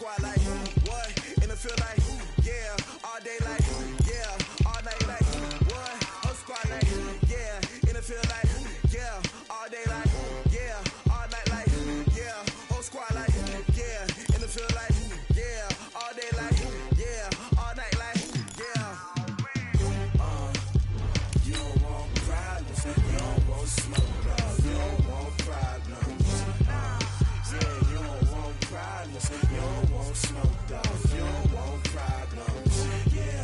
squad like, what? In the field like, yeah. All day like, yeah. All night like, what? Whole squad like, yeah. In the field like, yeah. All day like, yeah. All night like, yeah. Whole squad like, yeah. In the field like, yeah. All day like, yeah. All night like, yeah. You don't want problems. You don't want smoke. You don't want problems. Yeah, you don't want problems. You don't want smoke, dog. You don't want problems. Yeah,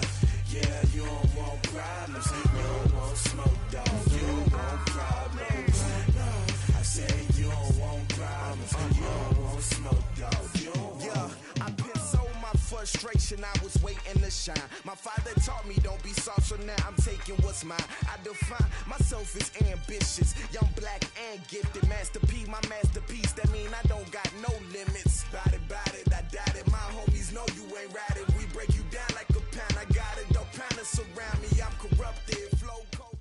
you don't want problems. You don't want smoke, dog. You don't want problems. No, I said you don't want problems. You don't want smoke, dog. You don't want. Yeah, I pissed so my frustration. I was waiting to shine. My father taught me don't be soft, so now I'm taking what's mine. I define myself as ambitious, young, black, and gifted. Master P, my masterpiece. That mean I don't got no limits. Bout it, I doubt it. My homies know you ain't ratted. We break you down like a pound. I got it, don't pound us around me. I'm corrupted, flow cold.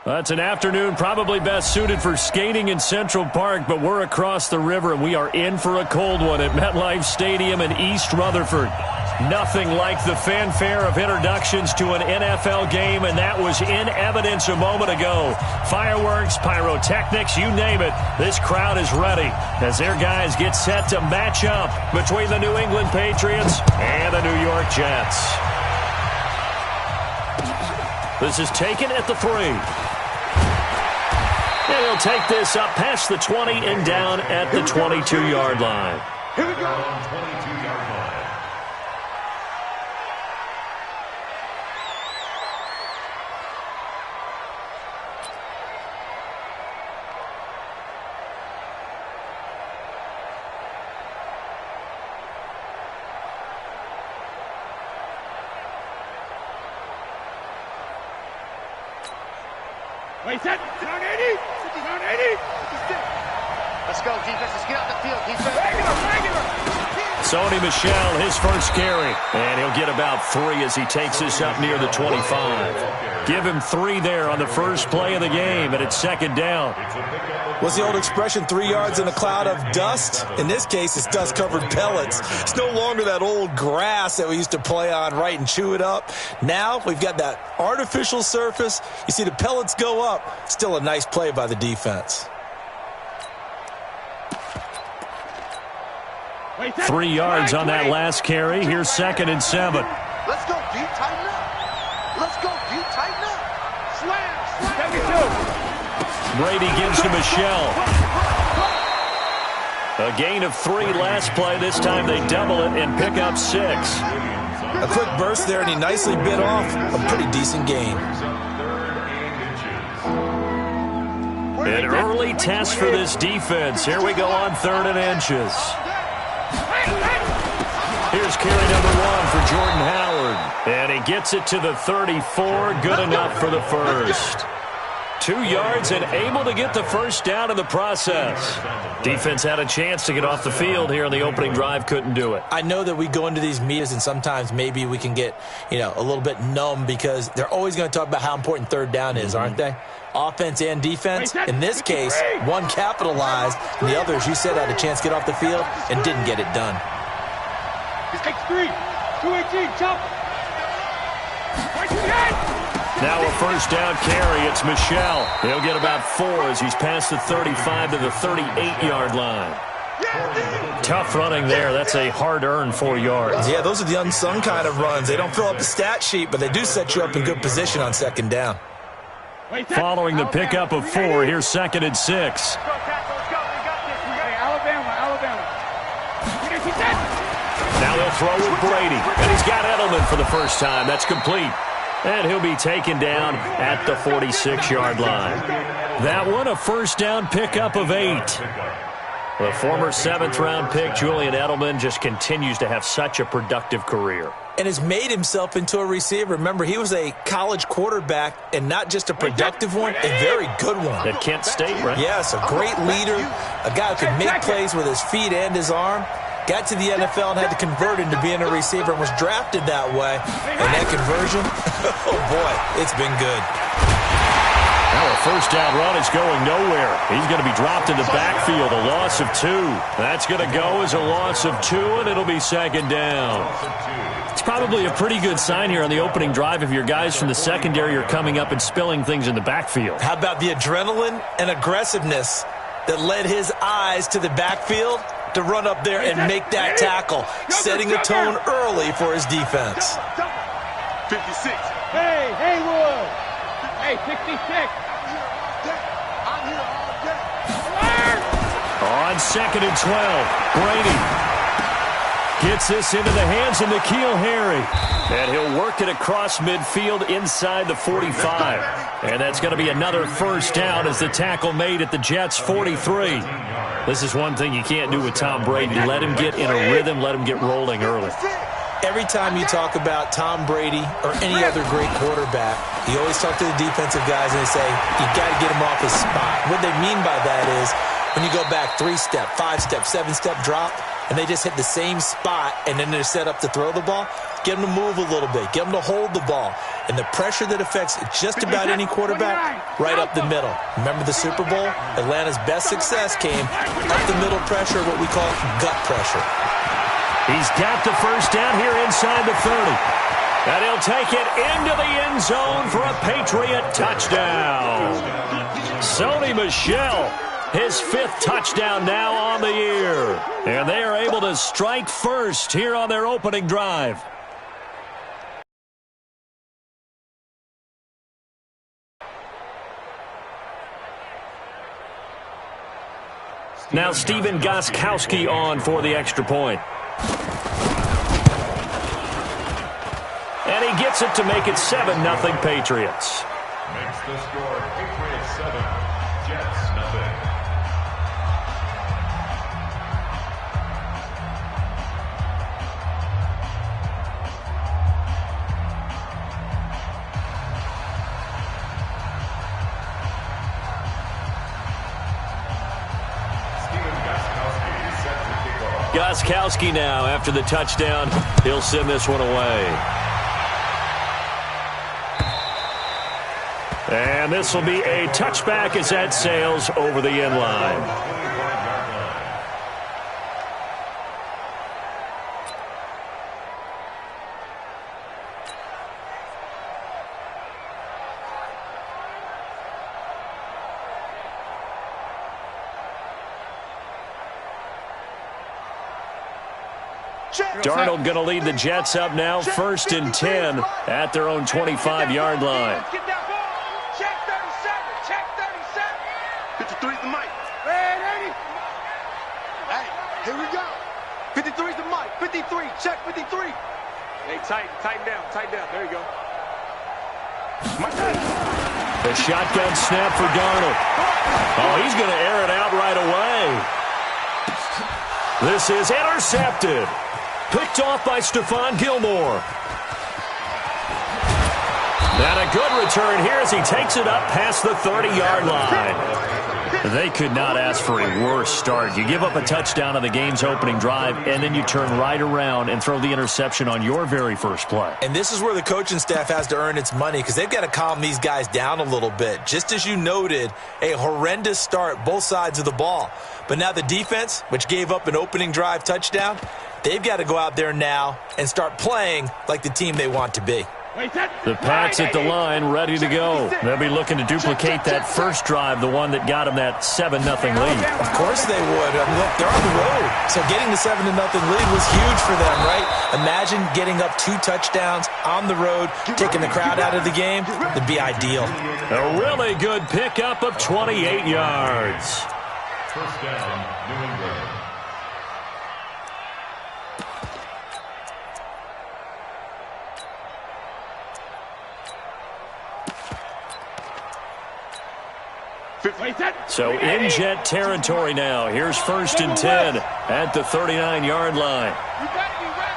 That's an afternoon probably best suited for skating in Central Park, but we're across the river, and we are in for a cold one at MetLife Stadium in East Rutherford. Nothing like the fanfare of introductions to an NFL game, and that was in evidence a moment ago. Fireworks, pyrotechnics, you name it. This crowd is ready as their guys get set to match up between the New England Patriots and the New York Jets. This is taken at the 3. And he'll take this up past the 20 and down at the 22-yard line. Here we go. 22-yard line. Wait, set. Down 80. Down 80. Let's go, defense. Let's get out the field. Defense. Regular. Sony Michel, his first carry. And he'll get about 3 as he takes this up near the 25. Give him 3 there on the first play of the game, and it's second down. What's the old expression, 3 yards in a cloud of dust? In this case, it's dust-covered pellets. It's no longer that old grass that we used to play on, right, and chew it up. Now we've got that artificial surface. You see the pellets go up. Still a nice play by the defense. 3 yards on that last carry. Here's second and 7. Let's go, D. Tighten up. Let's go, D. Tighten up. Slam. 72. Brady gives to Michel. A gain of 3 last play. This time they double it and pick up 6. A quick burst there, and he nicely bit off a pretty decent gain. An early test for this defense. Here we go on 3rd and inches. Here's carry number 1 for Jordan Howard. And he gets it to the 34. Good enough for the first. 2 yards and able to get the first down in the process. Defense had a chance to get off the field here in the opening drive. Couldn't do it. I know that we go into these meetings and sometimes maybe we can get, a little bit numb because they're always going to talk about how important 3rd down is, aren't they? Offense and defense. In this case, one capitalized, and the other, as you said, had a chance to get off the field and didn't get it done. X3, 218, jump. Now a first down carry. It's Michel. He'll get about 4 as he's past the 35 to the 38-yard line. Tough running there. That's a hard-earned 4 yards. Yeah, those are the unsung kind of runs. They don't fill up the stat sheet, but they do set you up in good position on second down. Following the pickup of 4, here's second and 6. Now they'll throw with Brady, and he's got Edelman for the first time. That's complete. And he'll be taken down at the 46-yard line. That one, a first down pickup of 8. The former 7th-round pick, Julian Edelman, just continues to have such a productive career. And has made himself into a receiver. Remember, he was a college quarterback, and not just a productive one, a very good one. At Kent State, right? Yes, a great leader, a guy who could make plays with his feet and his arm. Got to the NFL and had to convert into being a receiver and was drafted that way. And that conversion, oh boy, it's been good. Now a first down run is going nowhere. He's going to be dropped in the backfield, a loss of 2. That's going to go as a loss of 2, and it'll be second down. It's probably a pretty good sign here on the opening drive if your guys from the secondary are coming up and spilling things in the backfield. How about the adrenaline and aggressiveness that led his eyes to the backfield to run up there and make that tackle, setting a tone early for his defense. 56. Hey, Haywood. Hey, 66. I'm here all day. On second and 12, Brady gets this into the hands of N'Keal Harry. And he'll work it across midfield inside the 45. And that's going to be another first down as the tackle made at the Jets' 43. This is one thing you can't do with Tom Brady. Let him get in a rhythm, let him get rolling early. Every time you talk about Tom Brady or any other great quarterback, you always talk to the defensive guys and they say, you got to get him off his spot. What they mean by that is when you go back 3-step, 5-step, 7-step drop, and they just hit the same spot and then they're set up to throw the ball, get them to move a little bit, get them to hold the ball. And the pressure that affects just about any quarterback, right up the middle. Remember the Super Bowl? Atlanta's best success came up the middle pressure, what we call gut pressure. He's got the first down here inside the 30. And he'll take it into the end zone for a Patriot touchdown. Sony Michel, his 5th touchdown now on the year. And they are able to strike first here on their opening drive. Now Stephen Gostkowski on for the extra point. And he gets it to make it 7-0 Patriots. Makes the score Patriots 7, Jets 0. Gostkowski now after the touchdown. He'll send this one away. And this will be a touchback as that sails over the end line. Darnold going to lead the Jets up now, 1st and 10 at their own 25-yard line. Check 37. Check 37. 53's the mic. Hey, Hey, here we go. 53's the mic. 53. Check 53. Hey, tighten down. There you go. The shotgun snap for Darnold. Oh, he's going to air it out right away. This is intercepted. Picked off by Stephon Gilmore. And a good return here as he takes it up past the 30-yard line. They could not ask for a worse start. You give up a touchdown on the game's opening drive, and then you turn right around and throw the interception on your very first play. And this is where the coaching staff has to earn its money because they've got to calm these guys down a little bit. Just as you noted, a horrendous start, both sides of the ball. But now the defense, which gave up an opening drive touchdown, they've got to go out there now and start playing like the team they want to be. The Pats at the line, ready to go. They'll be looking to duplicate that first drive, the one that got them that 7-0 lead. Of course they would. I mean, look, they're on the road. So getting the 7-0 lead was huge for them, right? Imagine getting up 2 touchdowns on the road, taking the crowd out of the game. It'd be ideal. A really good pickup of 28 yards. First down, New England. So in Jet territory now. Here's 1st and 10 at the 39-yard line. You better be ready.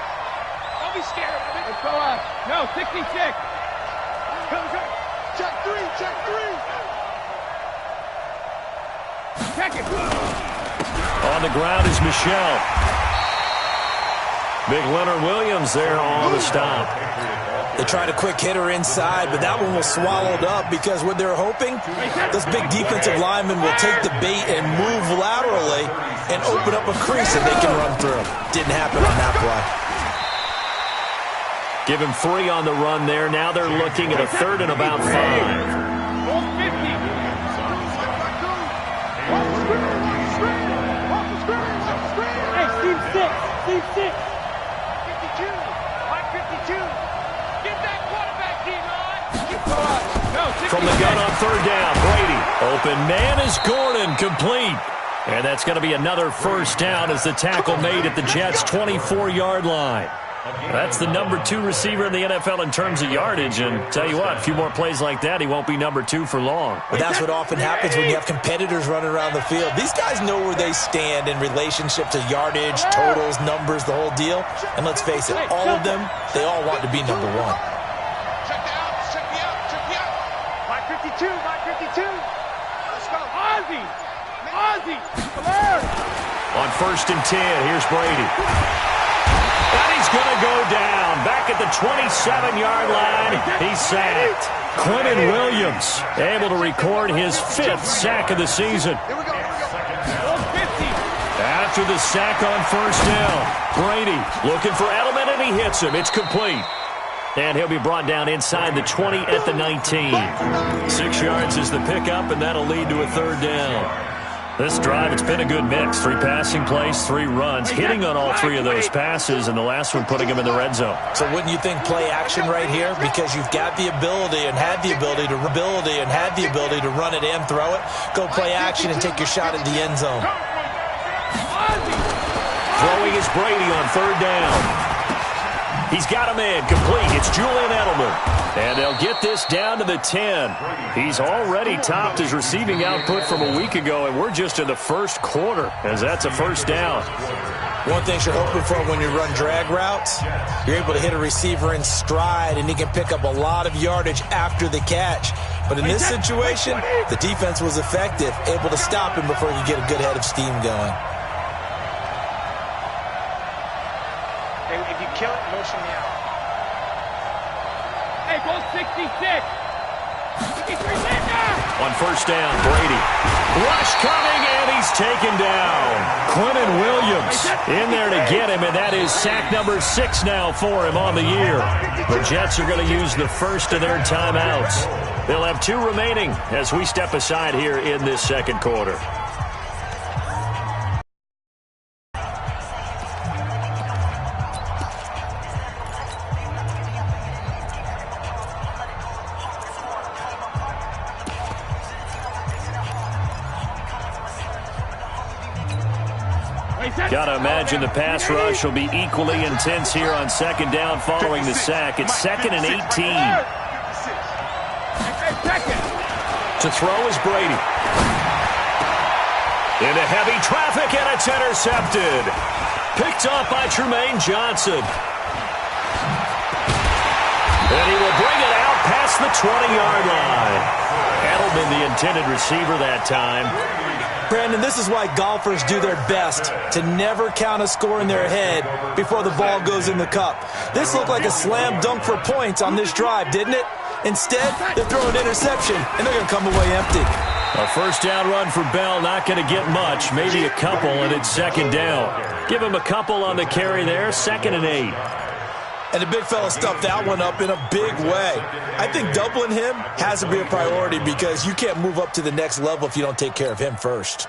Don't be scared of it. Let's go up. No, 66. Come. Check 3. Check 3. Check it. On the ground is Michel. Big Leonard Williams there on the stop. They tried a quick hitter inside, but that one was swallowed up because what they're hoping, this big defensive lineman will take the bait and move laterally and open up a crease that they can run through. Didn't happen on that play. Give him 3 on the run there. Now they're looking at a 3rd and about 5. Steve 6. 52. Mike 52. Get that quarterback, D-line. From the gun on 3rd down, Brady. Open man is Gordon, complete. And that's going to be another 1st down as the tackle made at the Jets' 24-yard line. That's the number 2 receiver in the NFL in terms of yardage. And tell you what, a few more plays like that, he won't be number 2 for long. But that's what often happens when you have competitors running around the field. These guys know where they stand in relationship to yardage, totals, numbers, the whole deal. And let's face it, all of them, they all want to be number 1. Check the outs, check the outs, check the outs. Mike 52, Mike 52. Let's go. Ozzie, come on. On 1st and 10, here's Brady. And he's going to go down. Back at the 27-yard line, he's sacked. Quentin Williams able to record his 5th sack of the season. After the sack on 1st down, Brady looking for Edelman, and he hits him. It's complete. And he'll be brought down inside the 20 at the 19. 6 yards is the pickup, and that'll lead to a 3rd down. This drive, it's been a good mix. 3 passing plays, 3 runs, hitting on all 3 of those passes, and the last one putting him in the red zone. So wouldn't you think play action right here? Because you've got the ability and had the ability to run it and throw it. Go play action and take your shot at the end zone. Throwing is Brady on 3rd down. He's got him in, complete. It's Julian Edelman. And they'll get this down to the 10. He's already topped his receiving output from a week ago, and we're just in the 1st quarter, as that's a 1st down. One thing you're hoping for when you run drag routes, you're able to hit a receiver in stride, and he can pick up a lot of yardage after the catch. But in this situation, the defense was effective, able to stop him before he could get a good head of steam going. If you kill it, motion me out. Hey, go 66. 63 On 1st down, Brady. Rush coming, and he's taken down. Quentin Williams in there to get him, and that is sack number 6 now for him on the year. The Jets are going to use the 1st of their timeouts. They'll have 2 remaining as we step aside here in this 2nd quarter. Got to imagine the pass rush will be equally intense here on 2nd down following the sack. It's 2nd and 18. To throw is Brady. Into heavy traffic, and it's intercepted. Picked off by Trumaine Johnson. And he will bring it out past the 20-yard line. Edelman, the intended receiver that time. Brandon, this is why golfers do their best to never count a score in their head before the ball goes in the cup. This looked like a slam dunk for points on this drive, didn't it? Instead, they throw an interception, and they're going to come away empty. A 1st down run for Bell, not going to get much, maybe a couple, and it's 2nd down. Give him a couple on the carry there, 2nd and 8. And the big fella stuffed that one up in a big way. I think doubling him has to be a priority because you can't move up to the next level if you don't take care of him first.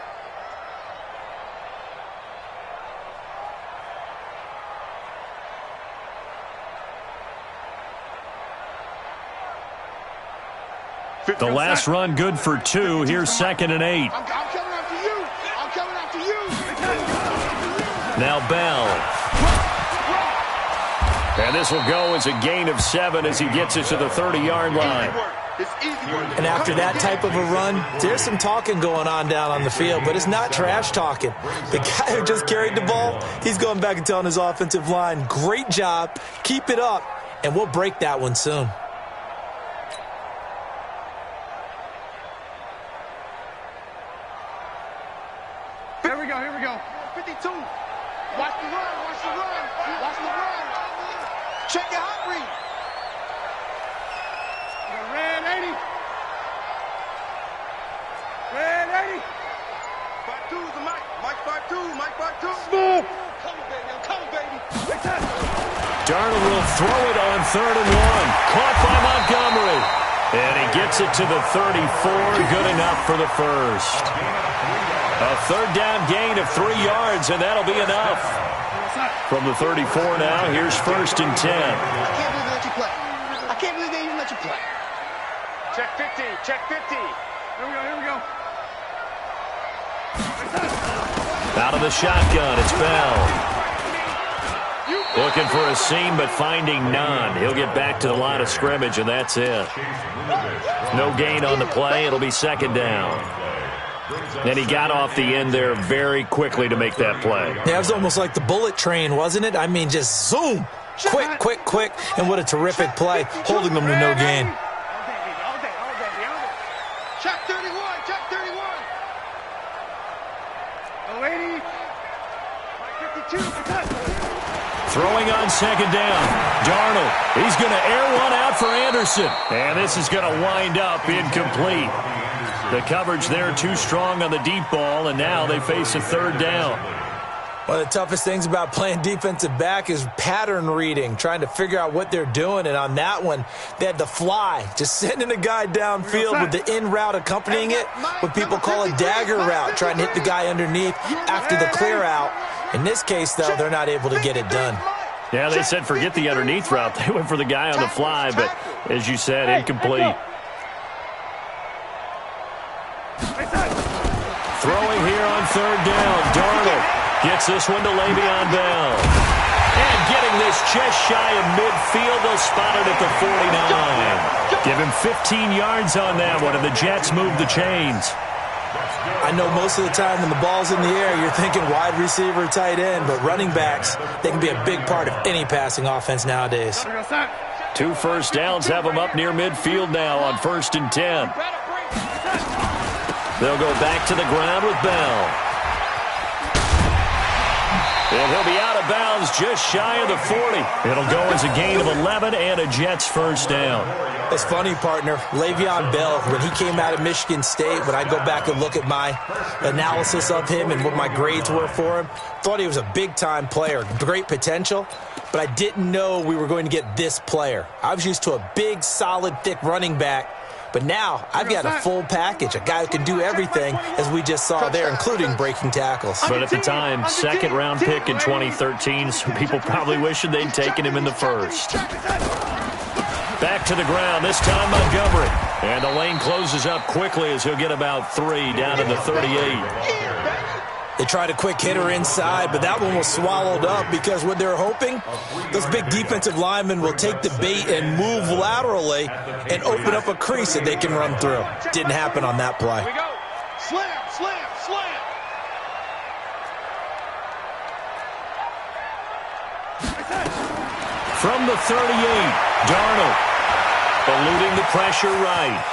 The last run good for 2. Here's 2nd and 8. I'm coming after you. I'm coming after you. Now Bell. And this will go as a gain of 7 as he gets it to the 30-yard line. And after that type of a run, there's some talking going on down on the field, but it's not trash talking. The guy who just carried the ball, he's going back and telling his offensive line, great job, keep it up, and we'll break that one soon. Here we go. 52. Watch the run. Watch the run. Watch the run. Check your hot read. Red 80. Red 80. 5-2 is the Mike. Mike 5-2. Mike 5-2. Smooth. Come on, baby. I'm coming, baby. Darnold will throw it on 3rd and 1. Caught by Montgomery. And he gets it to the 34. Good enough for the first. A 3rd down gain of 3 yards, and that'll be enough. From the 34 now, here's 1st and 10. I can't believe they let you play. I can't believe they even let you play. Check 50. Check 50. Here we go. Here we go. Out of the shotgun, it's Bell. Looking for a seam, but finding none. He'll get back to the line of scrimmage, and that's it. No gain on the play. It'll be 2nd down. And he got off the end there very quickly to make that play. Yeah, it was almost like the bullet train, wasn't it? I mean, just zoom. Quick. And what a terrific play, holding them to no gain. Check 31. Check 31. 80. 52. Throwing on 2nd down. Darnold. He's going to air one out for Anderson. And this is going to wind up incomplete. The coverage there too strong on the deep ball, and now they face a 3rd down. One of the toughest things about playing defensive back is pattern reading, trying to figure out what they're doing. And on that one, they had to fly, just sending a guy downfield with the in route accompanying it, what people call a dagger route, trying to hit the guy underneath after the clear out. In this case, though, they're not able to get it done. Yeah, they said forget the underneath route. They went for the guy on the fly, but as you said, incomplete. Throwing here on 3rd down. Darnold gets this one to Le'Veon Bell. And getting this just shy of midfield. They'll spot it at the 49. Give him 15 yards on that one, and the Jets move the chains. I know most of the time when the ball's in the air, you're thinking wide receiver, tight end, but running backs, they can be a big part of any passing offense nowadays. 2 first downs have them up near midfield now on 1st and 10. They'll go back to the ground with Bell. And he'll be out of bounds just shy of the 40. It'll go as a gain of 11 and a Jets 1st down. It's funny, partner. Le'Veon Bell, when he came out of Michigan State, when I go back and look at my analysis of him and what my grades were for him, thought he was a big-time player, great potential, but I didn't know we were going to get this player. I was used to a big, solid, thick running back, but now I've got a full package, a guy who can do everything, as we just saw there, including breaking tackles. But at the time, 2nd-round pick in 2013, some people probably wishing they'd taken him in the 1st. Back to the ground, this time Montgomery. And the lane closes up quickly as he'll get about 3 down to the 38. They tried a quick hitter inside, but that one was swallowed up because what they're hoping, those big defensive linemen will take the bait and move laterally and open up a crease that they can run through. Didn't happen on that play. Here we go. Slam, slam, slam. From the 38, Darnold eluding the pressure right.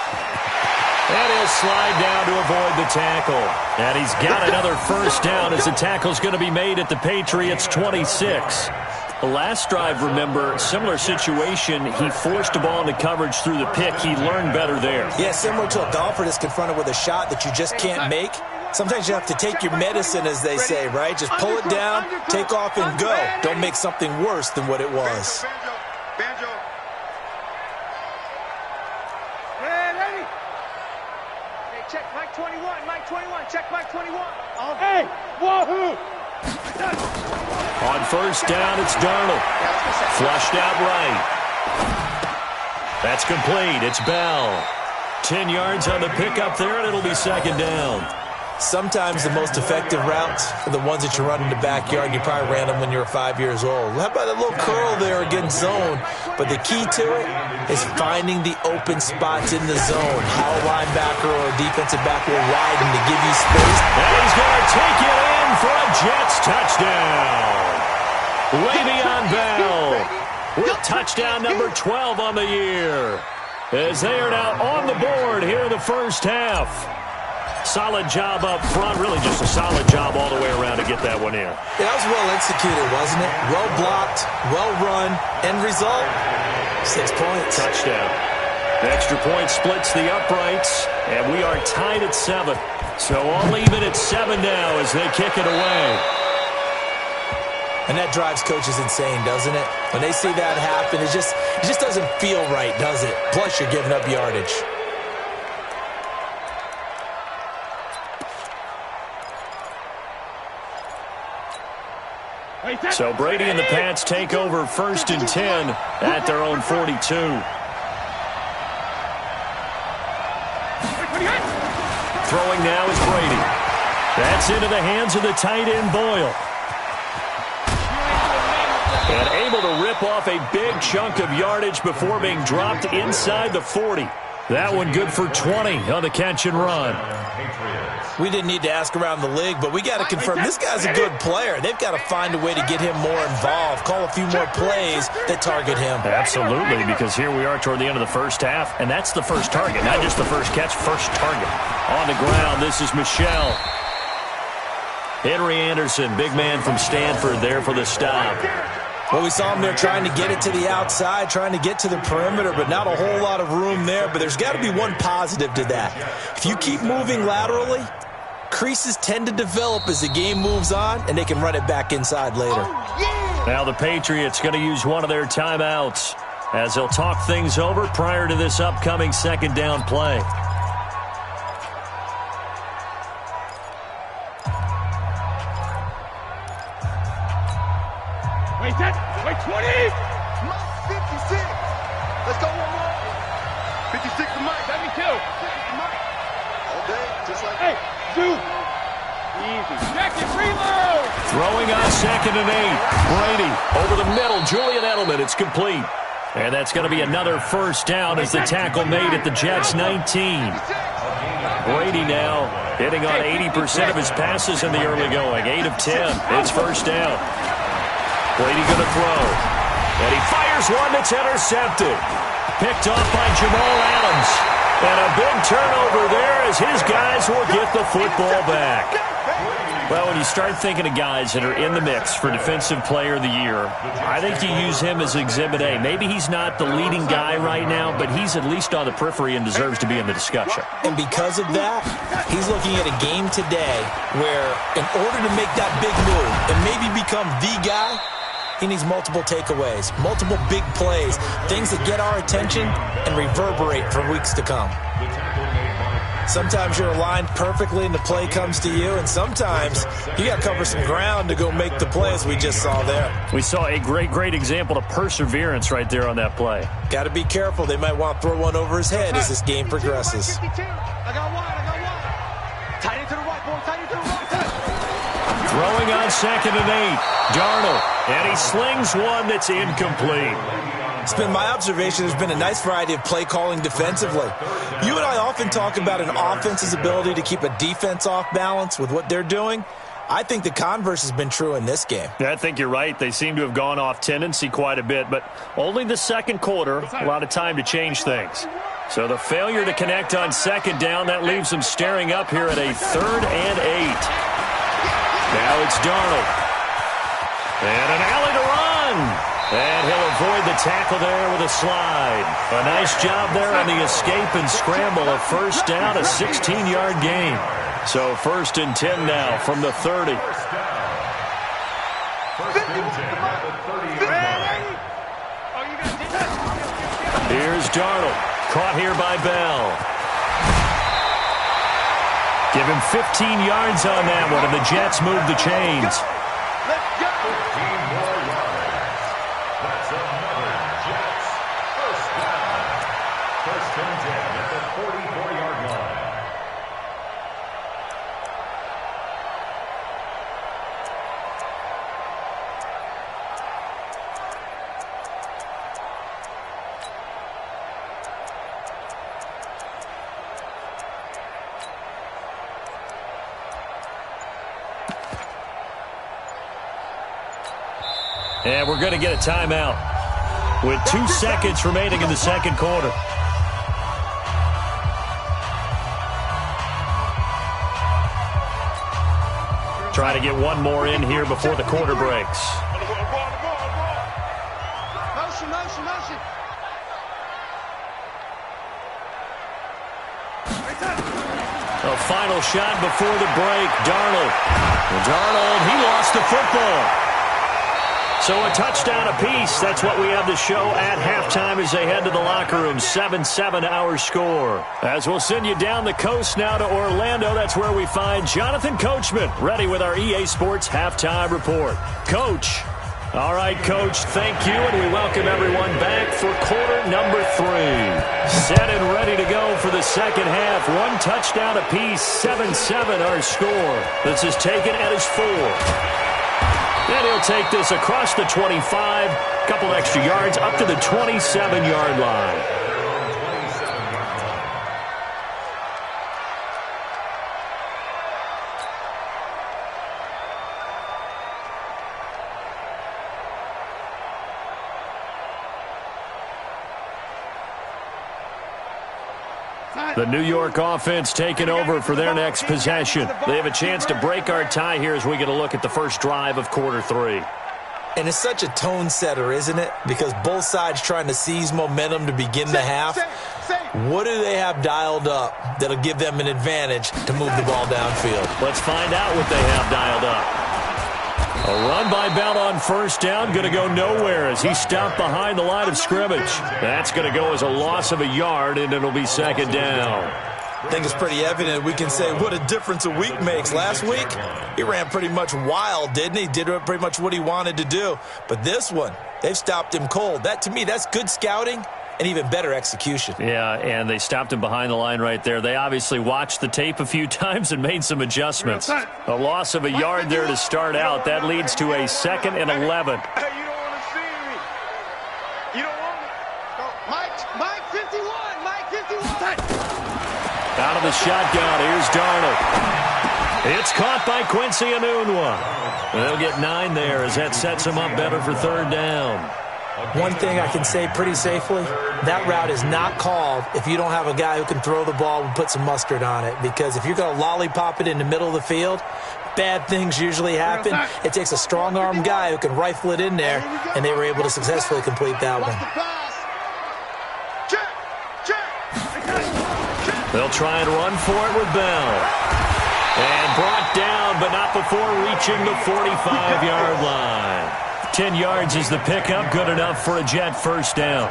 And he'll slide down to avoid the tackle. And he's got another 1st down as the tackle's going to be made at the Patriots 26. The last drive, remember, similar situation. He forced a ball into coverage through the pick. He learned better there. Yeah, similar to a golfer that's confronted with a shot that you just can't make. Sometimes you have to take your medicine, as they say, right? Just pull it down, take off, and go. Don't make something worse than what it was. Banjo. Check Mike 21, Mike 21, check Mike 21. Hey, wahoo! On 1st down, it's Darnold. Flushed out right. That's complete. It's Bell. 10 yards on the pickup there, and it'll be 2nd down. Sometimes the most effective routes are the ones that you run in the backyard. You probably ran them when you were 5 years old. How about a little curl there against zone? But the key to it is finding the open spots in the zone. How a linebacker or a defensive back will widen to give you space. And he's going to take it in for a Jets touchdown. Le'Veon Bell with touchdown number 12 on the year. As they are now on the board here in the 1st half. solid job up front, really just a solid job all the way around to get that one in. Yeah, that was well executed, wasn't it? Well blocked, well run. End result, 6 points. Touchdown. The extra point splits the uprights, and we are tied at 7. So all even at 7 now as they kick it away. And that drives coaches insane, doesn't it? When they see that happen, it just doesn't feel right, does it? Plus, you're giving up yardage. So Brady and the Pats take over 1st and 10 at their own 42. Throwing now is Brady. That's into the hands of the tight end, Boyle. And able to rip off a big chunk of yardage before being dropped inside the 40. That one good for 20 on the catch and run. We didn't need to ask around the league, but we got to confirm this guy's a good player. They've got to find a way to get him more involved, call a few more plays that target him. Absolutely, because here we are toward the end of the first half, and that's the first target, not just the first catch, first target. On the ground, this is Michel. Henry Anderson, big man from Stanford there for the stop. Well, we saw him there trying to get it to the outside, trying to get to the perimeter, but not a whole lot of room there. But there's got to be one positive to that. If you keep moving laterally, creases tend to develop as the game moves on, and they can run it back inside later. Now the Patriots going to use one of their timeouts as they'll talk things over prior to this upcoming second down play. Wait, 20! 56! Let's go one more. 56 to Mike. 72! All day, just like Hey, Duke! Easy. Check it, reload! Throwing on 2nd and 8. Brady over the middle. Julian Edelman. It's complete. And that's going to be another first down as the tackle made at the Jets' 19. Brady now hitting on 80% of his passes in the early going. 8 of 10. It's first down. Brady going to throw. And he fires one that's intercepted. Picked off by Jamal Adams. And a big turnover there as his guys will get the football back. Well, when you start thinking of guys that are in the mix for Defensive Player of the Year, I think you use him as Exhibit A. Maybe he's not the leading guy right now, but he's at least on the periphery and deserves to be in the discussion. And because of that, he's looking at a game today where in order to make that big move and maybe become the guy, he needs multiple takeaways, multiple big plays, things that get our attention and reverberate for weeks to come. Sometimes you're aligned perfectly and the play comes to you, and sometimes you got to cover some ground to go make the play as we just saw there. We saw a great example of perseverance right there on that play. Got to be careful. They might want to throw one over his head as this game progresses. 52. I got one. Tight end to the right, boy. Tight end to the right. Throwing on 2nd and 8. Darnold. And he slings one that's incomplete. It's been my observation there's been a nice variety of play calling defensively. You and I often talk about an offense's ability to keep a defense off balance with what they're doing. I think the converse has been true in this game. Yeah, I think you're right. They seem to have gone off tendency quite a bit, but only the second quarter, a lot of time to change things. So the failure to connect on 2nd down, that leaves them staring up here at a 3rd and 8. Now it's Darnold. And an alley to run. And he'll avoid the tackle there with a slide. A nice job there on the escape and scramble. A first down, a 16-yard gain. So 1st and 10 now from the 30. Here's Darnold. Caught here by Bell. Give him 15 yards on that one, and the Jets move the chains. Let's go. 15 more yards. That's another Jets first down. 1st and 10 at the 44-yard line. And we're going to get a timeout with 2 seconds remaining in the second quarter. Try to get one more in here before the quarter breaks. Motion, motion, motion. A final shot before the break. Darnold. He lost the football. So a touchdown apiece. That's what we have to show at halftime as they head to the locker room. 7-7 our score. As we'll send you down the coast now to Orlando, that's where we find Jonathan Coachman, ready with our EA Sports halftime report. Coach. All right, Coach, thank you, and we welcome everyone back for quarter number 3. Set and ready to go for the second half. One touchdown apiece, 7-7 our score. This is taken at his 4. And he'll take this across the 25, couple extra yards up to the 27-yard line. The New York offense taking over for their next possession. They have a chance to break our tie here as we get a look at the first drive of quarter 3. And it's such a tone setter, isn't it? Because both sides trying to seize momentum to begin the half. What do they have dialed up that'll give them an advantage to move the ball downfield? Let's find out what they have dialed up. A run by Bell on first down, going to go nowhere as he stopped behind the line of scrimmage. That's going to go as a loss of a yard, and it'll be second down. I think it's pretty evident we can say what a difference a week makes. Last week, he ran pretty much wild, didn't he? Did pretty much what he wanted to do. But this one, they've stopped him cold. That, to me, that's good scouting and even better execution. Yeah, and they stopped him behind the line right there. They obviously watched the tape a few times and made some adjustments. A loss of a yard there to start out. That leads to a 2nd and 11. Hey, you don't want to see me. You don't want me. Mike 51. Mike 51. Out of the shotgun, here's Darnold. It's caught by Quincy Enunwa. They'll get 9 there as that sets him up better for third down. One thing I can say pretty safely, that route is not called if you don't have a guy who can throw the ball and put some mustard on it. Because if you're going to lollipop it in the middle of the field, bad things usually happen. It takes a strong-arm guy who can rifle it in there, and they were able to successfully complete that one. They'll try and run for it with Bell. And brought down, but not before reaching the 45-yard line. 10 yards is the pickup, good enough for a Jet first down.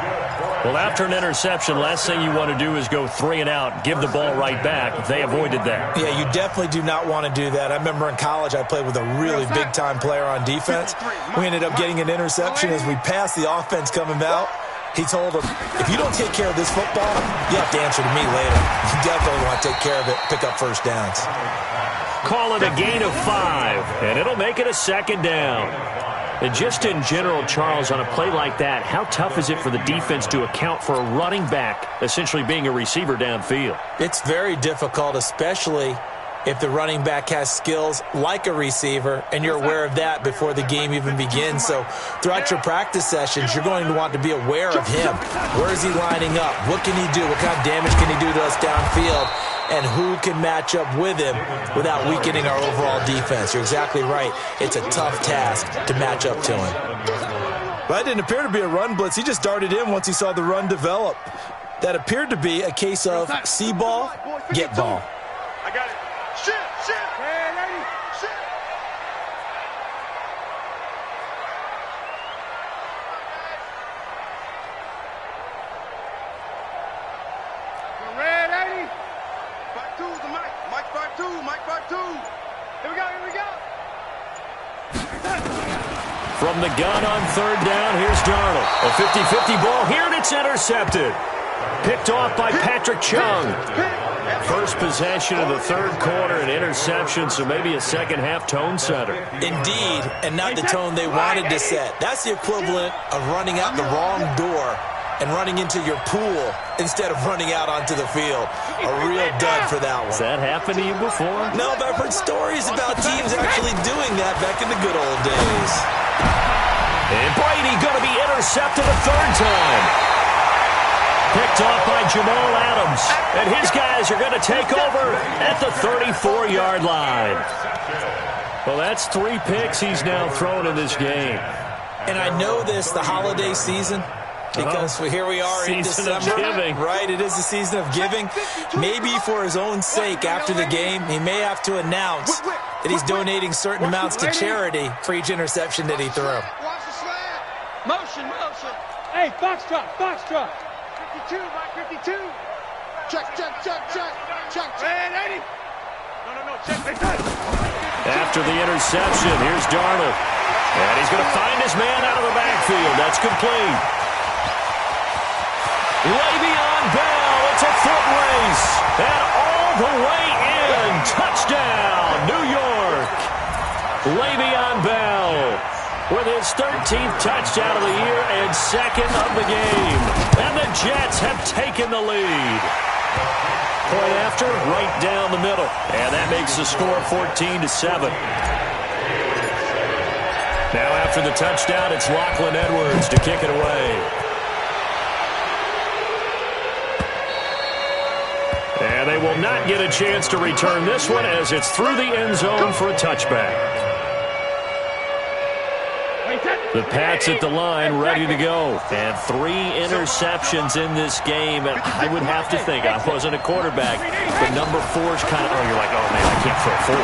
Well, after an interception, last thing you want to do is go 3 and out, give the ball right back. They avoided that. Yeah, you definitely do not want to do that. I remember in college I played with a really big-time player on defense. We ended up getting an interception as we passed the offense coming out. He told him, if you don't take care of this football, you have to answer to me later. You definitely want to take care of it, pick up first downs. Call it a gain of 5, and it'll make it a second down. And just in general, Charles, on a play like that, how tough is it for the defense to account for a running back essentially being a receiver downfield? It's very difficult, especially if the running back has skills like a receiver, and you're aware of that before the game even begins. So throughout your practice sessions, you're going to want to be aware of him. Where is he lining up? What can he do? What kind of damage can he do to us downfield? And who can match up with him without weakening our overall defense? You're exactly right. It's a tough task to match up to him. Well, that didn't appear to be a run blitz. He just darted in once he saw the run develop. That appeared to be a case of see ball, get ball. I got it. Shit. Hey, lady. Shit. You're red, 80. 5-2's the Mike. Mike 5-2. Mike 5-2. Here we go. From the gun on third down, here's Darnold. A 50-50 ball here, and it's intercepted. Picked off by Patrick Chung. First possession of the third quarter, an interception, so maybe a second-half tone setter. Indeed, and not the tone they wanted to set. That's the equivalent of running out the wrong door and running into your pool instead of running out onto the field. A real dud for that one. Has that happened to you before? No, but I've heard stories about teams actually doing that back in the good old days. And Brady going to be intercepted a third time. Picked off by Jamal Adams. And his guys are going to take over at the 34-yard line. Well, that's 3 picks he's now thrown in this game. And I know this, the holiday season, because here we are in December. Season of giving. Right, it is the season of giving. Maybe for his own sake, after the game, he may have to announce that he's donating certain amounts to charity for each interception that he threw. Watch the slant. Motion. Hey, foxtrot. 52, Mike 52. Check. Red 80. No, check. After the interception, here's Darnold. And he's going to find his man out of the backfield. That's complete. Le'Veon Bell, it's a foot race. And all the way in. Touchdown, New York. Le'Veon Bell with his 13th touchdown of the year and 2nd of the game. And the Jets have taken the lead. Point after, right down the middle. And that makes the score 14-7. Now after the touchdown, it's Lachlan Edwards to kick it away. And they will not get a chance to return this one as it's through the end zone for a touchback. The Pats at the line, ready to go. And 3 interceptions in this game. And I would have to think, I wasn't a quarterback, but number 4's kind of, you're like, oh, man, I can't throw 4.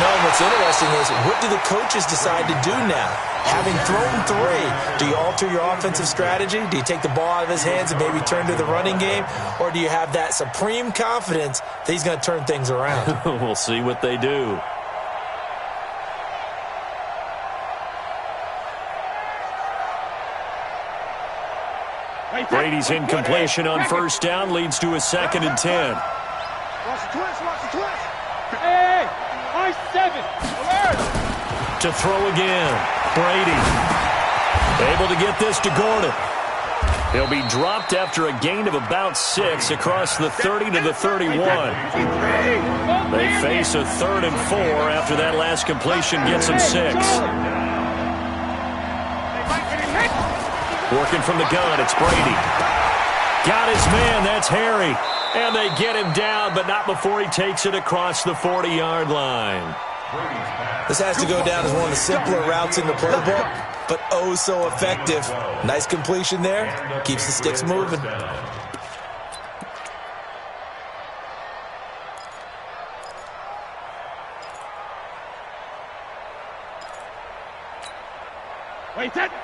No, and what's interesting is, what do the coaches decide to do now? Having thrown 3, do you alter your offensive strategy? Do you take the ball out of his hands and maybe turn to the running game? Or do you have that supreme confidence that he's going to turn things around? We'll see what they do. Brady's incompletion on first down leads to a 2nd and 10. Watch the twist. Hey, I-7. Alert. To throw again. Brady able to get this to Gordon. He'll be dropped after a gain of about 6 across the 30 to the 31. They face a 3rd and 4 after that last completion gets him 6. Working from the gun, it's Brady. Got his man, that's Harry. And they get him down, but not before he takes it across the 40-yard line. This has to go down as one of the simpler routes in the playbook, but oh so effective. Nice completion there. Keeps the sticks moving.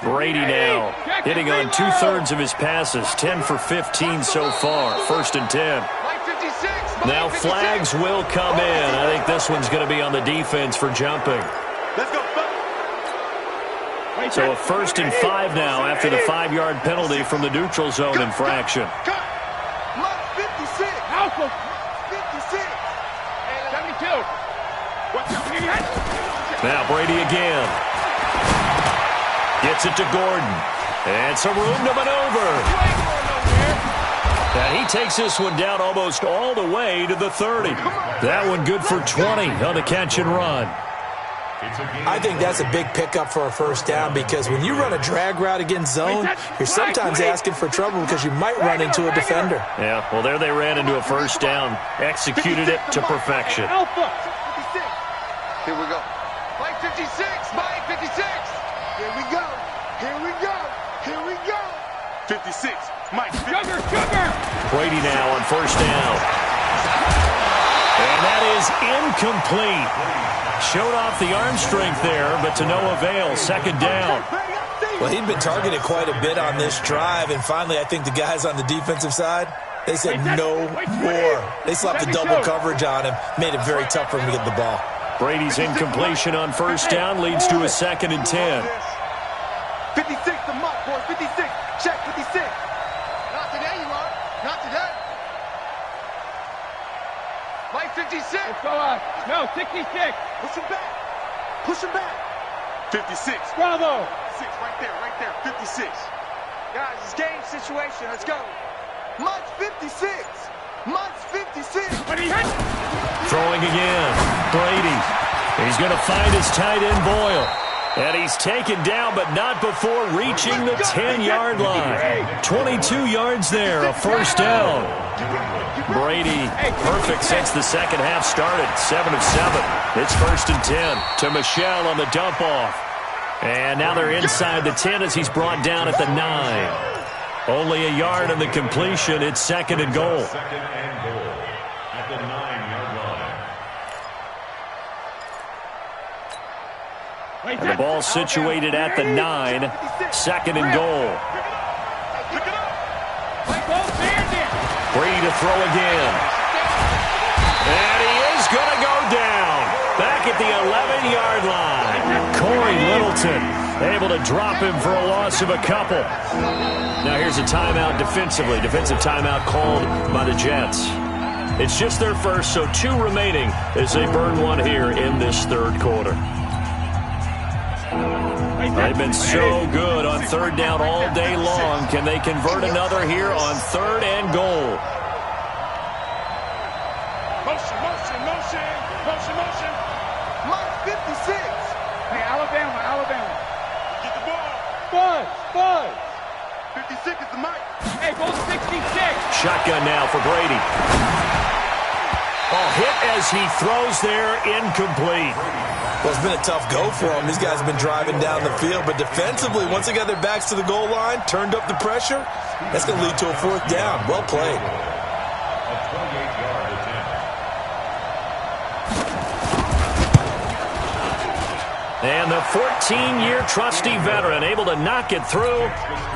Brady now hitting on 2/3 of his passes, 10 for 15 so far. 1st and 10. Now flags will come in. I think this one's going to be on the defense for jumping. Let's go. So a 1st and 5 now after the 5-yard penalty from the neutral zone infraction. Cut. 56. Alpha. 56. 72. Now Brady again. Gets it to Gordon. And some room to maneuver. And he takes this one down almost all the way to the 30. That one good for 20 on the catch and run. I think that's a big pickup for a first down because when you run a drag route against zone, you're sometimes asking for trouble because you might run into a defender. Yeah, well, there they ran into a first down. Executed it to perfection. Alpha. 56. Here we go. Mike 56. Mike 56. Here we go. 56. Mike. Sugar. Brady now on first down. And that is incomplete. Showed off the arm strength there, but to no avail. 2nd down. Well, he'd been targeted quite a bit on this drive, and finally I think the guys on the defensive side, they said no more. They slapped the double coverage on him, made it very tough for him to get the ball. Brady's incompletion on first down leads to a 2nd and 10. 56 to Mike, boy. 56. Check 56. Not today, you are. Not today. Mike 56. Let's go up. No, 66. Push him back. 56. Bravo. 6 right there. 56. Guys, it's game situation. Let's go. Mike 56. Mike's 56. Throwing again. Brady. He's going to find his tight end, Boyle. And he's taken down, but not before reaching the 10-yard line. 22 yards there, a first down. Brady, perfect since the second half started. 7 of 7. It's 1st and 10 to Michel on the dump-off. And now they're inside the 10 as he's brought down at the 9. Only a yard on the completion. It's 2nd and goal. Second and goal at the 9-yard line. And the ball situated at the 9. 2nd and goal. Brady to throw again. And he is going to go down. Back at the 11-yard line. Corey Littleton able to drop him for a loss of a couple. Now here's a timeout defensively. Defensive timeout called by the Jets. It's just their first, so 2 remaining as they burn one here in this third quarter. They've been so good on 3rd down all day long. Can they convert another here on 3rd and goal? Motion, motion, motion, motion, motion. Mike 56. Hey, Alabama. Get the ball. Buzz. 56 is the mic. Hey, go 66. Shotgun now for Brady. Oh, hit as he throws there, incomplete. Well, it's been a tough go for them. These guys have been driving down the field, but defensively, once they got their backs to the goal line, turned up the pressure, that's going to lead to a 4th down. Well played. A 28-yard attempt. And the 14-year trusty veteran able to knock it through.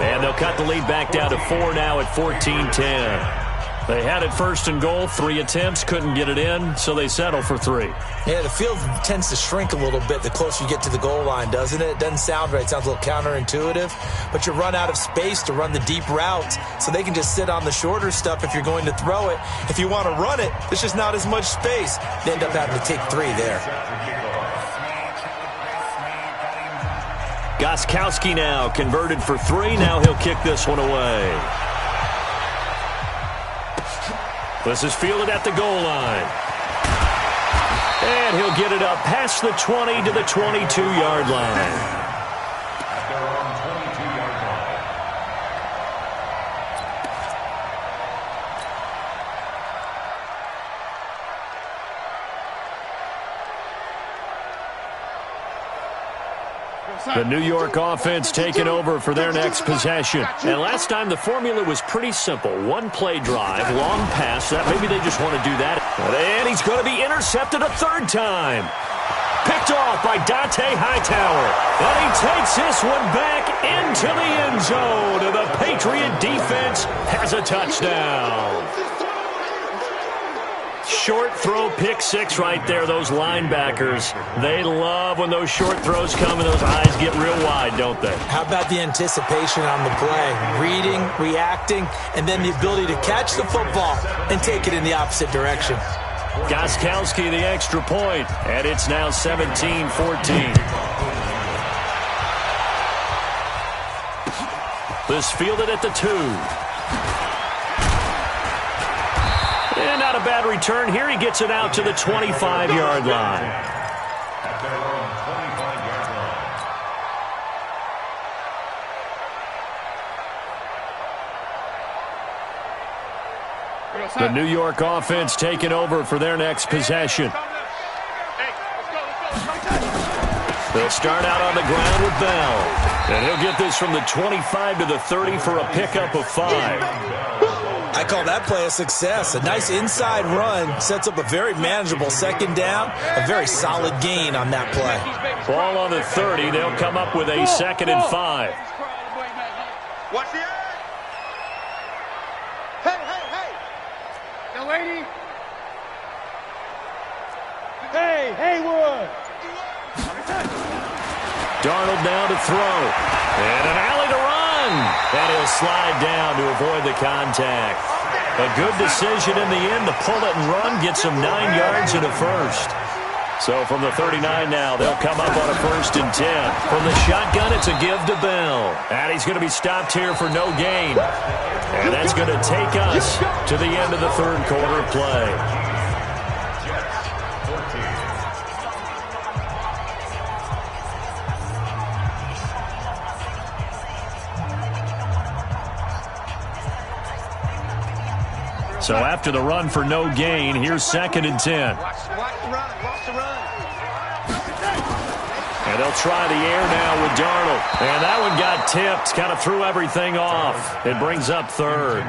And they'll cut the lead back down to 4 now at 14-10. They had it 1st and goal, 3 attempts, couldn't get it in, so they settle for 3. Yeah, the field tends to shrink a little bit the closer you get to the goal line, doesn't it? It doesn't sound right. It sounds a little counterintuitive. But you run out of space to run the deep routes, so they can just sit on the shorter stuff if you're going to throw it. If you want to run it, there's just not as much space. They end up having to take 3 there. Gostkowski now converted for 3. Now he'll kick this one away. This is fielded at the goal line. And he'll get it up past the 20 to the 22-yard line. At their own 22-yard line. The New York offense taking over for their next possession. And last time the formula was pretty simple. 1-play drive, long pass. Maybe they just want to do that. And he's going to be intercepted a 3rd time. Picked off by Dante Hightower. And he takes this one back into the end zone. And the Patriot defense has a touchdown. Short throw, pick 6 right there. Those linebackers, they love when those short throws come and those eyes get real wide, don't they? How about the anticipation on the play? Reading, reacting, and then the ability to catch the football and take it in the opposite direction. Gostkowski the extra point, and it's now 17-14. This fielded at the 2. And not a bad return here. He gets it out to the 25-yard line. At their own 25-yard line. The New York offense taking over for their next possession. They'll start out on the ground with Bell. And he'll get this from the 25 to the 30 for a pickup of 5. I call that play a success. A nice inside run sets up a very manageable 2nd down, a very solid gain on that play. Ball on the 30. They'll come up with a 2nd and 5. Watch the eye. Hey. Young lady. Hey, Haywood. Darnold now to throw. And an alley to run. And he'll slide down to avoid the contact. A good decision in the end to pull it and run, get some 9 yards and a first. So from the 39 now, they'll come up on a 1st and 10. From the shotgun, it's a give to Bell. And he's going to be stopped here for no gain. And that's going to take us to the end of the third quarter of play. So after the run for no gain, here's 2nd and 10. Watch the run. Watch the run. And they'll try the air now with Darnold. And that one got tipped, kind of threw everything off. It brings up 3rd.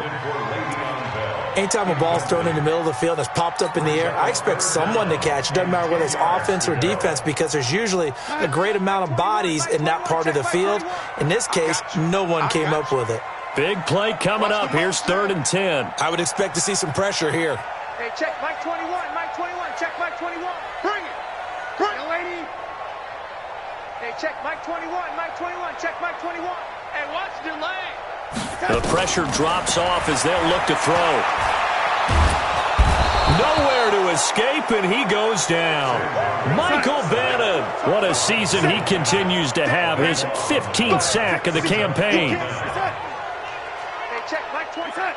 Anytime a ball's thrown in the middle of the field and it's popped up in the air, I expect someone to catch. It doesn't matter whether it's offense or defense because there's usually a great amount of bodies in that part of the field. In this case, no one came up with it. Big play coming up. Here's 3rd and 10. I would expect to see some pressure here. Hey, check Mike 21. Mike 21. Check Mike 21. Bring it. Bring it, lady. Hey, check Mike 21. Mike 21. Check Mike 21. Hey, watch the lane. The pressure drops off as they'll look to throw. Nowhere to escape, and he goes down. Michael Bannon. What a season he continues to have. His 15th sack of the campaign. Hey, check Mike 21.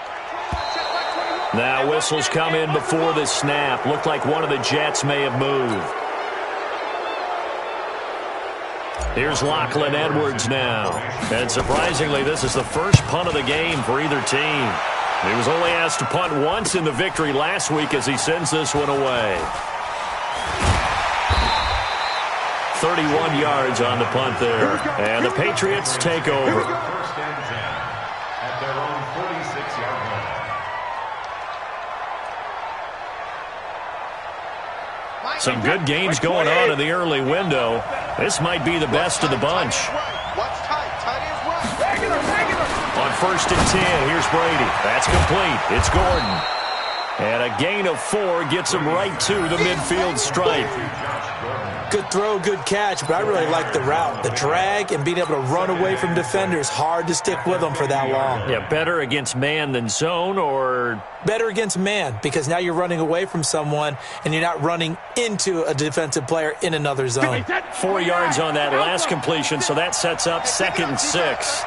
Now whistles come in before the snap. Looked like one of the Jets may have moved. Here's Lachlan Edwards now. And surprisingly, this is the first punt of the game for either team. He was only asked to punt once in the victory last week as he sends this one away. 31 yards on the punt there. And the Patriots take over. 1st and 10 at their own 46-yard line. Some good games going on in the early window. This might be the best of the bunch. Watch tight. Tight ends right. On 1st and 10, here's Brady. That's complete. It's Gordon. And a gain of 4 gets him right to the midfield stripe. Good throw, good catch, but I really like the route. The drag and being able to run away from defenders, hard to stick with them for that long. Yeah, better against man than zone, or better against man because now you're running away from someone and you're not running into a defensive player in another zone. 4 yards on that last completion, so that sets up 2nd and 6.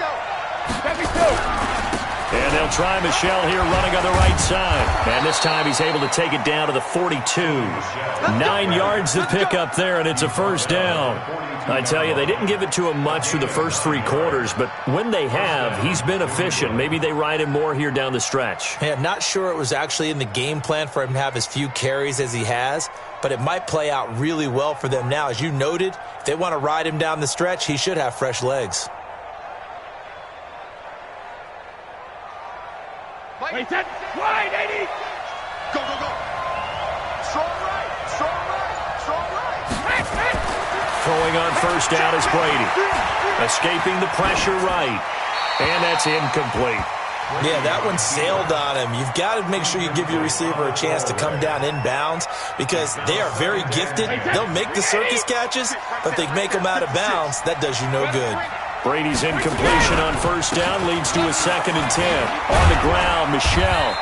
And they'll try Michel here running on the right side. And this time he's able to take it down to the 42. 9 yards to pick up there, and it's a 1st down. I tell you, they didn't give it to him much through the first 3 quarters, but when they have, he's been efficient. Maybe they ride him more here down the stretch. Yeah, not sure it was actually in the game plan for him to have as few carries as he has, but it might play out really well for them now. As you noted, if they want to ride him down the stretch, he should have fresh legs. Wait, that wide, 80. Go, go, go. Strong right. Strong right. Strong right. Throwing on 1st down is Brady. Escaping the pressure right. And that's incomplete. Yeah, that one sailed on him. You've got to make sure you give your receiver a chance to come down inbounds because they are very gifted. They'll make the circus catches, but if they make them out of bounds, that does you no good. Brady's incompletion on 1st down leads to a 2nd and 10. On the ground, Michel.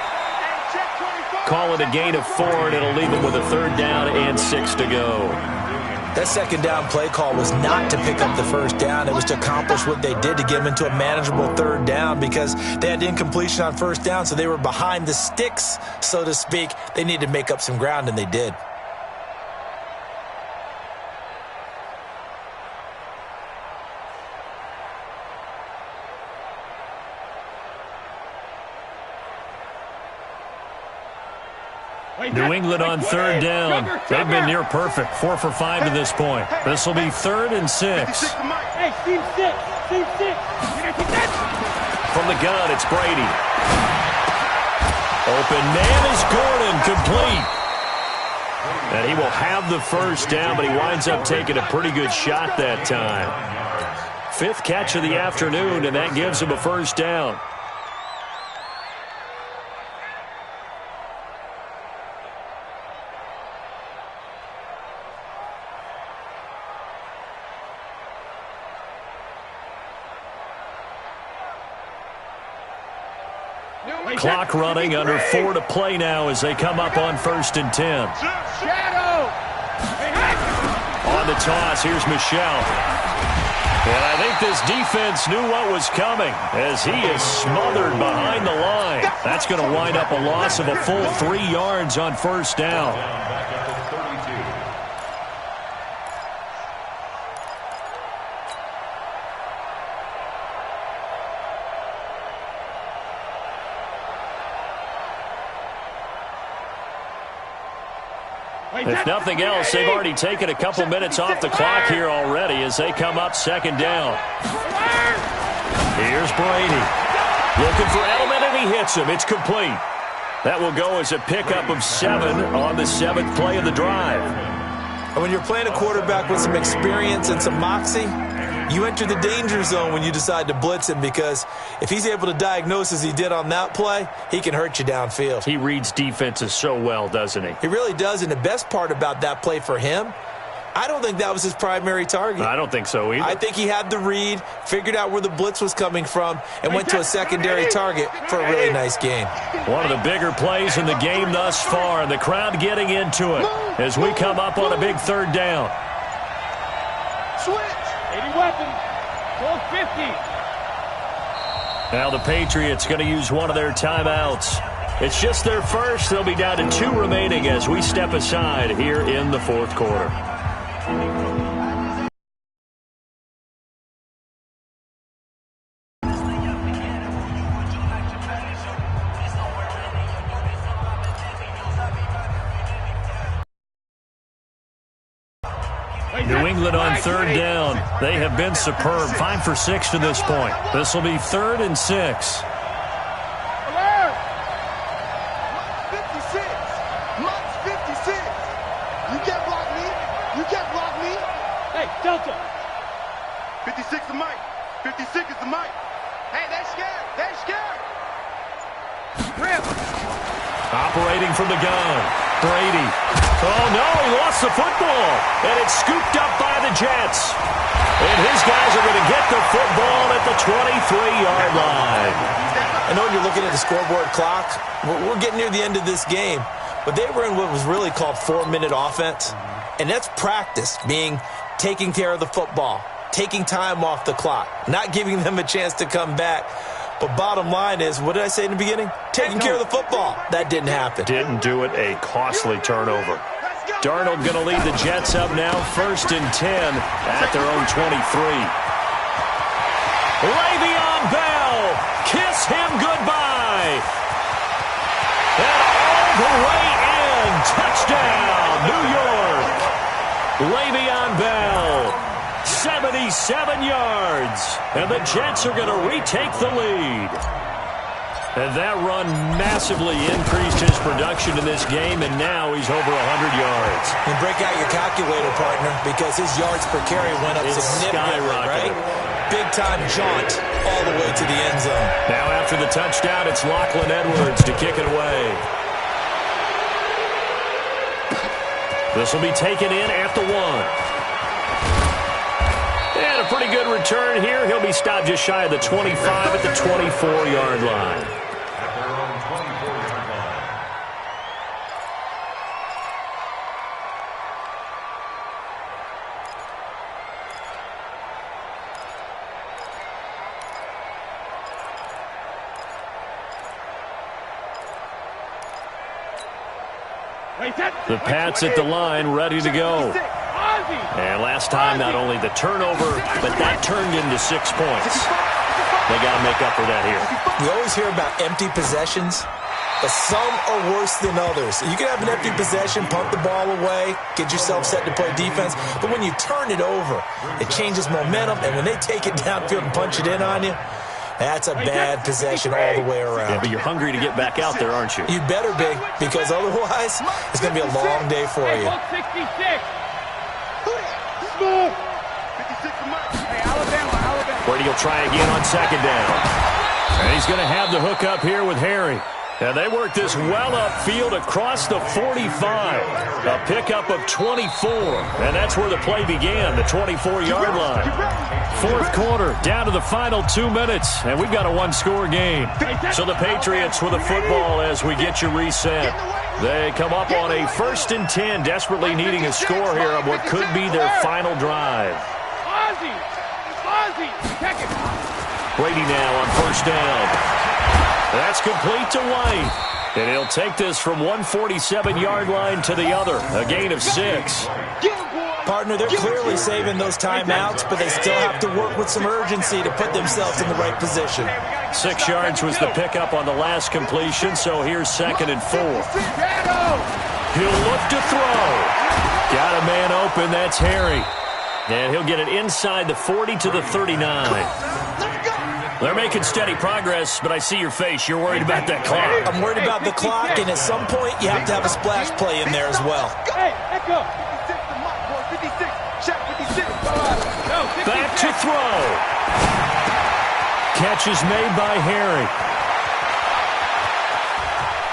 Call it a gain of 4, and it'll leave him with a 3rd down and 6 to go. That 2nd down play call was not to pick up the 1st down. It was to accomplish what they did to get him into a manageable 3rd down because they had incompletion on 1st down, so they were behind the sticks, so to speak. They needed to make up some ground, and they did. New England on 3rd down. They've been near perfect, 4 for 5 to this point. This will be 3rd and 6. Hey, team 6. Team 6. From the gun, it's Brady. Open man is Gordon, complete. And he will have the 1st down, but he winds up taking a pretty good shot that time. 5th catch of the afternoon, and that gives him a 1st down. Clock running, under 4 to play now as they come up on 1st and 10. Shadow. On the toss, here's Michel. And I think this defense knew what was coming as he is smothered behind the line. That's going to wind up a loss of a full 3 yards on 1st down. If nothing else, they've already taken a couple minutes off the clock here already as they come up second down. Here's Brady. Looking for Edelman, and he hits him. It's complete. That will go as a pickup of 7 on the 7th play of the drive. And when you're playing a quarterback with some experience and some moxie, you enter the danger zone when you decide to blitz him, because if he's able to diagnose as he did on that play, he can hurt you downfield. He reads defenses so well, doesn't he? He really does, and the best part about that play for him, I don't think that was his primary target. I don't think so either. I think he had the read, figured out where the blitz was coming from, and went to a secondary target for a really nice gain. One of the bigger plays in the game thus far, and the crowd getting into it as we come up on a big third down. Switch. 80 weapons. 1250. Now the Patriots going to use one of their timeouts. It's just their first. They'll be down to 2 remaining as we step aside here in the 4th quarter. New England on 3rd down. They have been superb. 5 for 6 to this point. This will be 3rd and 6. Delta. 56 is Mike. 56 is the Mike. Hey, they're scared. They're scared. Rip. Operating from the gun. Brady. Oh, no, he lost the football. And it's scooped up by the Jets. And his guys are going to get the football at the 23-yard line. I know you're looking at the scoreboard clock. We're getting near the end of this game. But they were in what was really called 4-minute offense. And that's practice, being taking care of the football, taking time off the clock, not giving them a chance to come back. But bottom line is, what did I say in the beginning? Taking care of the football. That didn't happen. Didn't do it. A costly turnover. Darnold going to lead the Jets up now, 1st and 10 at their own 23. Le'Veon Bell, kiss him goodbye. And all the way in, touchdown, New York. Le'Veon Bell, 77 yards, and the Jets are going to retake the lead. And that run massively increased his production in this game, and now he's over 100 yards. And break out your calculator, partner, because his yards per carry went up significantly, right? Big-time jaunt all the way to the end zone. Now after the touchdown, it's Lachlan Edwards to kick it away. This will be taken in at the 1. And a pretty good return here. He'll be stopped just shy of the 25 at the 24-yard line. The Pats at the line, ready to go. And last time, not only the turnover, but that turned into 6 points. They got to make up for that here. We always hear about empty possessions, but some are worse than others. You can have an empty possession, pump the ball away, get yourself set to play defense, but when you turn it over, it changes momentum, and when they take it downfield and punch it in on you, that's a bad possession all the way around. Yeah, but you're hungry to get back out there, aren't you? You better be, because otherwise, it's going to be a long day for you. 66. 56 to Mike. Hey, Alabama. Brady will try again on 2nd down. And he's going to have the hook up here with Harry. And they work this well upfield across the 45. A pickup of 24. And that's where the play began, the 24-yard line. 4th quarter, down to the final 2 minutes. And we've got a 1-score game. So the Patriots with the football as we get you reset. They come up on a 1st and 10, desperately needing a score here on what could be their final drive. Brady now on 1st down. That's complete to White. And he'll take this from 147-yard line to the other. A gain of 6. Partner, they're clearly saving those timeouts, but they still have to work with some urgency to put themselves in the right position. 6 yards was the pickup on the last completion, so here's 2nd and 4. He'll look to throw. Got a man open. That's Harry. And he'll get it inside the 40 to the 39. They're making steady progress, but I see your face. You're worried about that clock. I'm worried about the clock, and at some point, you have to have a splash play in there as well. Hey, let go. 56 to Mike, boy. 56. Shot 56. Back to throw. Catch is made by Harry.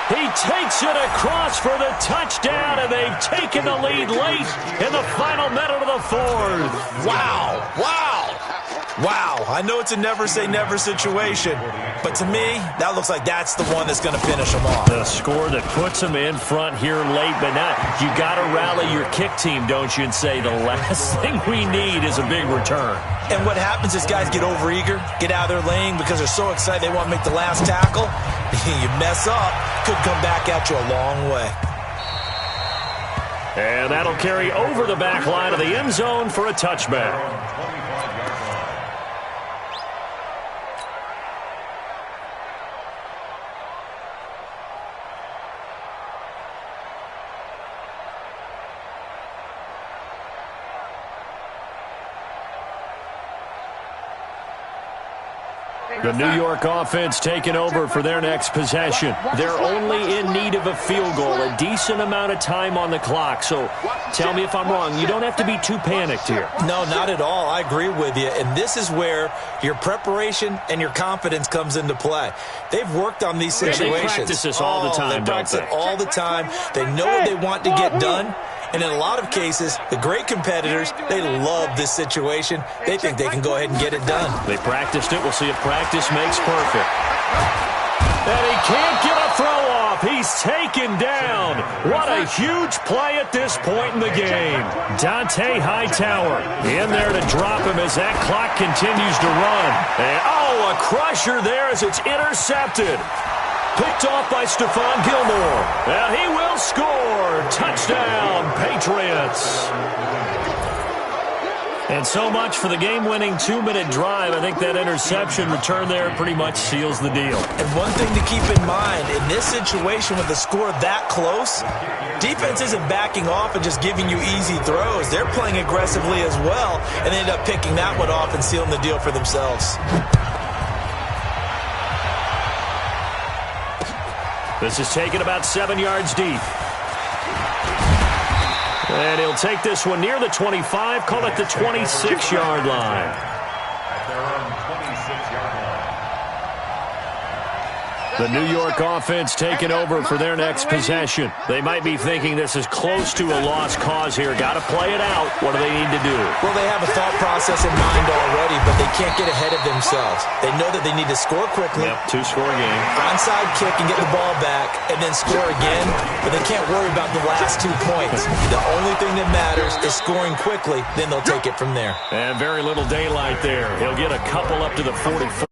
He takes it across for the touchdown, and they've taken the lead late in the final minute of the fourth. Wow. Wow, I know it's a never-say-never situation, but to me, that looks like that's the one that's going to finish them off. The score that puts them in front here late, but now you got to rally your kick team, don't you, and say the last thing we need is a big return. And what happens is guys get overeager, get out of their lane because they're so excited they want to make the last tackle. You mess up, could come back at you a long way. And that'll carry over the back line of the end zone for a touchback. The New York offense taking over for their next possession. They're only in need of a field goal, a decent amount of time on the clock. So tell me if I'm wrong. You don't have to be too panicked here. No, not at all. I agree with you. And this is where your preparation and your confidence comes into play. They've worked on these situations. They practice this all the time, they practice it all the time. They know what they want to get done. And in a lot of cases, the great competitors, they love this situation. They think they can go ahead and get it done. They practiced it. We'll see if practice makes perfect. And he can't get a throw off. He's taken down. What a huge play at this point in the game. Dante Hightower in there to drop him as that clock continues to run. And, a crusher there as it's intercepted. Picked off by Stephon Gilmore. And he will score. Touchdown, Patriots. And so much for the game-winning 2-minute drive. I think that interception return there pretty much seals the deal. And one thing to keep in mind, in this situation with the score that close, defense isn't backing off and just giving you easy throws. They're playing aggressively as well, and they end up picking that one off and sealing the deal for themselves. This is taken about 7 yards deep. And he'll take this one near the 25, call it the 26-yard line. At their own 26-yard line. The New York offense taking over for their next possession. They might be thinking this is close to a lost cause here. Got to play it out. What do they need to do? Well, they have a thought process in mind already, but they can't get ahead of themselves. They know that they need to score quickly. Yep, two-score game. Onside kick and get the ball back, and then score again, but they can't worry about the last 2 points. The only thing that matters is scoring quickly, then they'll take it from there. And very little daylight there. He'll get a couple up to the 44.